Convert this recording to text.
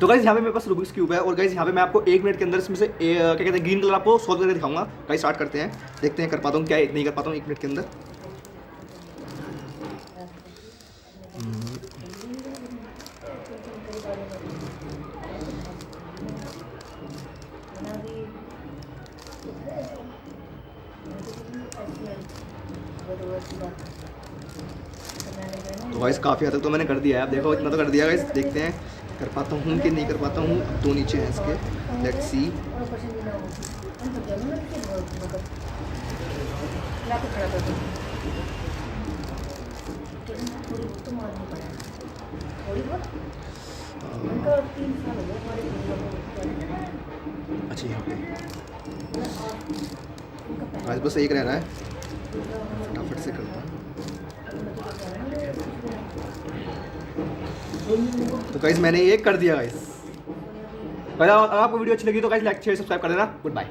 तो गाइस यहाँ पे मेरे पास रूबिक्स क्यूब है और गाइस यहाँ पे मैं आपको 1 मिनट के अंदर इसमें से क्या कहते हैं ग्रीन कलर आपको सॉल्व करके दिखाऊंगा। गाइस स्टार्ट करते हैं, देखते हैं कर पाता हूँ क्या नहीं कर पाता हूँ 1 मिनट के अंदर। तो गाइस काफ़ी हद तक तो मैंने कर दिया है, आप देखो इतना तो कर दिया गाइस। देखते हैं कर पाता हूँ कि नहीं कर पाता हूँ। अब 2 नीचे हैं इसके, लेट्स सी। अच्छा यहाँ पे गाइस बस एक रह रहा है, फटाफट से करता हूँ। तो गाइस मैंने ये कर दिया गाइस। अगर आपको वीडियो अच्छी लगी तो गाइस लाइक शेयर सब्सक्राइब कर देना। Good bye.